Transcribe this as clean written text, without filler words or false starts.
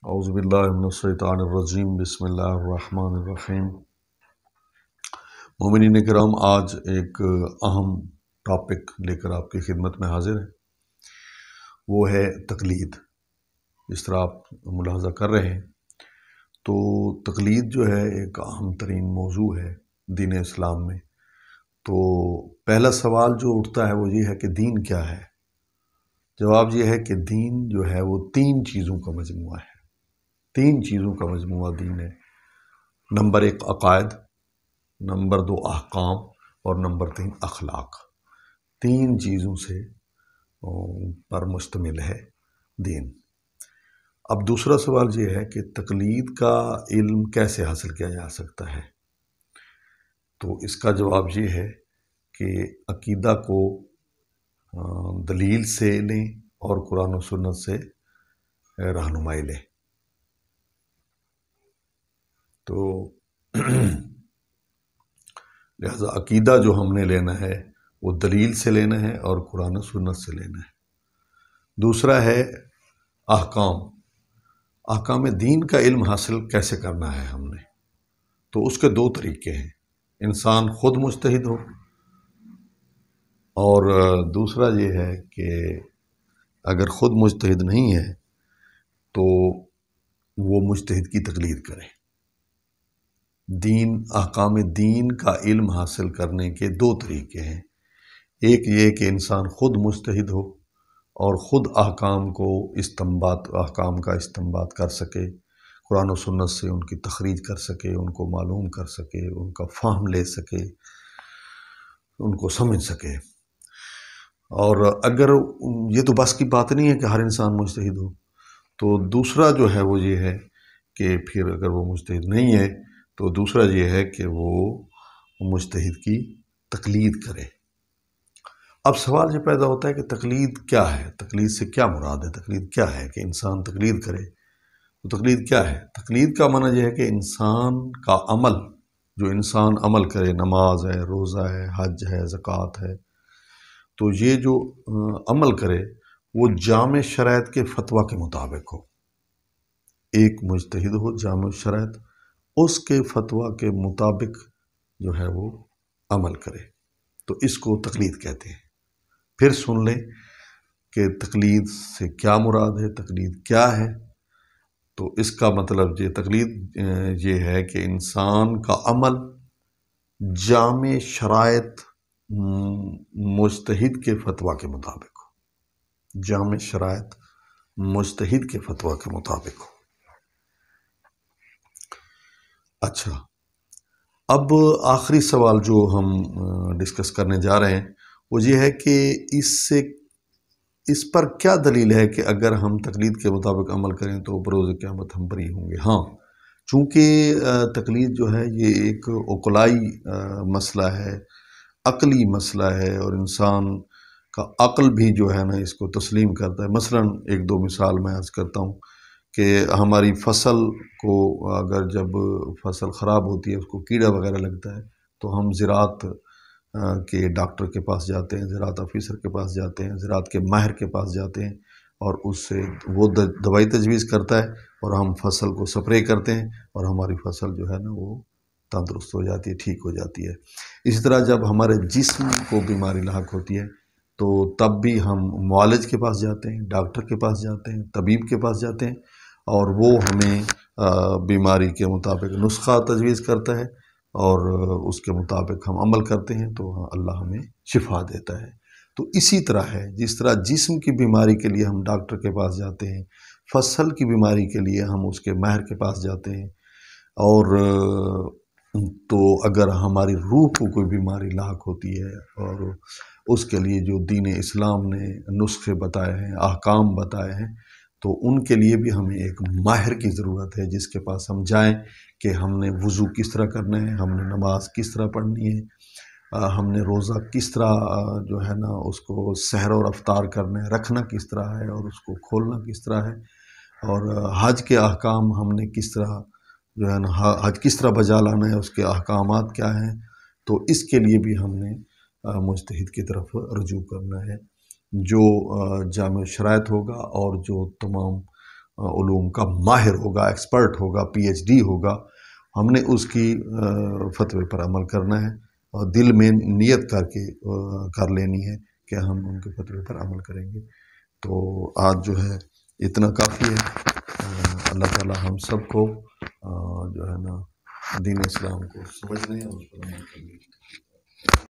اعوذ باللہ من الشیطان الرجیم بسم اللہ الرحمن الرحیم۔ مومنین کرام، آج ایک اہم ٹاپک لے کر آپ کی خدمت میں حاضر ہیں، وہ ہے تقلید۔ جس طرح آپ ملاحظہ کر رہے ہیں تو تقلید جو ہے ایک اہم ترین موضوع ہے دین اسلام میں۔ تو پہلا سوال جو اٹھتا ہے وہ یہ ہے کہ دین کیا ہے؟ جواب یہ ہے کہ دین جو ہے وہ تین چیزوں کا مجموعہ ہے۔ تین چیزوں کا مجموعہ دین ہے۔ نمبر 1 عقائد، نمبر 2 احکام، اور نمبر 3 اخلاق۔ تین چیزوں سے پر مشتمل ہے دین۔ اب دوسرا سوال یہ ہے کہ تقلید کا علم کیسے حاصل کیا جا سکتا ہے؟ تو اس کا جواب یہ ہے کہ عقیدہ کو دلیل سے لیں اور قرآن و سنت سے رہنمائی لیں۔ تو لہذا عقیدہ جو ہم نے لینا ہے وہ دلیل سے لینا ہے اور قرآن و سنت سے لینا ہے۔ دوسرا ہے احکام۔ احکام دین کا علم حاصل کیسے کرنا ہے ہم نے؟ تو اس کے دو طریقے ہیں۔ انسان خود مجتہد ہو، اور دوسرا یہ ہے کہ اگر خود مجتہد نہیں ہے تو وہ مجتہد کی تقلید کرے۔ احکام دین کا علم حاصل کرنے کے دو طریقے ہیں۔ ایک یہ کہ انسان خود مجتہد ہو اور خود احکام کا استنباط کر سکے، قرآن و سنت سے ان کی تخریج کر سکے، ان کو معلوم کر سکے، ان کا فہم لے سکے، ان کو سمجھ سکے۔ اور اگر یہ تو بس کی بات نہیں ہے کہ ہر انسان مجتہد ہو، تو دوسرا جو ہے وہ یہ ہے کہ پھر اگر وہ مجتہد نہیں ہے تو دوسرا یہ ہے کہ وہ مجتہد کی تقلید کرے۔ اب سوال یہ پیدا ہوتا ہے کہ تقلید کیا ہے؟ تقلید سے کیا مراد ہے؟ تقلید کیا ہے کہ انسان تقلید کرے؟ تو تقلید کیا ہے؟ تقلید کا معنی یہ ہے کہ انسان کا عمل، جو انسان عمل کرے، نماز ہے، روزہ ہے، حج ہے، زکوٰۃ ہے، تو یہ جو عمل کرے وہ جامع شرائط کے فتویٰ کے مطابق ہو۔ ایک مجتہد ہو جامع شرائط، اس کے فتویٰ کے مطابق جو ہے وہ عمل کرے، تو اس کو تقلید کہتے ہیں۔ پھر سن لیں کہ تقلید سے کیا مراد ہے، تقلید کیا ہے۔ تو اس کا مطلب تقلید یہ ہے کہ انسان کا عمل جامع شرائط مجتہد کے فتویٰ کے مطابق ہو، جامع شرائط مجتہد کے فتویٰ کے مطابق ہو۔ اچھا، اب آخری سوال جو ہم ڈسکس کرنے جا رہے ہیں وہ یہ ہے کہ اس پر کیا دلیل ہے کہ اگر ہم تقلید کے مطابق عمل کریں تو بروز قیامت ہم بری ہوں گے؟ ہاں، چونکہ تقلید جو ہے یہ ایک عقلائی مسئلہ ہے، عقلی مسئلہ ہے، اور انسان کا عقل بھی جو ہے نا اس کو تسلیم کرتا ہے۔ مثلاً ایک دو مثال میں عرض کرتا ہوں کہ ہماری فصل کو اگر جب فصل خراب ہوتی ہے، اس کو کیڑا وغیرہ لگتا ہے، تو ہم زراعت کے ڈاکٹر کے پاس جاتے ہیں، زراعت آفیسر کے پاس جاتے ہیں، زراعت کے ماہر کے پاس جاتے ہیں، اور اس سے وہ دوائی تجویز کرتا ہے اور ہم فصل کو سپرے کرتے ہیں، اور ہماری فصل جو ہے نا وہ تندرست ہو جاتی ہے، ٹھیک ہو جاتی ہے۔ اسی طرح جب ہمارے جسم کو بیماری لاحق ہوتی ہے تو تب بھی ہم معالج کے پاس جاتے ہیں، ڈاکٹر کے پاس جاتے ہیں، طبیب کے پاس جاتے ہیں، اور وہ ہمیں بیماری کے مطابق نسخہ تجویز کرتا ہے، اور اس کے مطابق ہم عمل کرتے ہیں تو اللہ ہمیں شفا دیتا ہے۔ تو اسی طرح ہے، جس طرح جسم کی بیماری کے لیے ہم ڈاکٹر کے پاس جاتے ہیں، فصل کی بیماری کے لیے ہم اس کے ماہر کے پاس جاتے ہیں، اور تو اگر ہماری روح کو کوئی بیماری لاحق ہوتی ہے اور اس کے لیے جو دین اسلام نے نسخے بتائے ہیں، احکام بتائے ہیں، تو ان کے لیے بھی ہمیں ایک ماہر کی ضرورت ہے جس کے پاس ہم جائیں کہ ہم نے وضو کس طرح کرنا ہے، ہم نے نماز کس طرح پڑھنی ہے، ہم نے روزہ کس طرح جو ہے نا اس کو سحر اور افطار کرنا ہے، رکھنا کس طرح ہے، اور اس کو کھولنا کس طرح ہے، اور حج کے احکام ہم نے کس طرح جو ہے نا حج کس طرح بجا لانا ہے، اس کے احکامات کیا ہیں۔ تو اس کے لیے بھی ہم نے مجتہد کی طرف رجوع کرنا ہے، جو جامع شرائط ہوگا اور جو تمام علوم کا ماہر ہوگا، ایکسپرٹ ہوگا، پی ایچ ڈی ہوگا، ہم نے اس کی فتوے پر عمل کرنا ہے اور دل میں نیت کر لینی ہے کہ ہم ان کے فتوے پر عمل کریں گے۔ تو آج جو ہے اتنا کافی ہے۔ اللہ تعالی ہم سب کو جو ہے نا دین اسلام کو سمجھنے اور اس پر عمل کرنے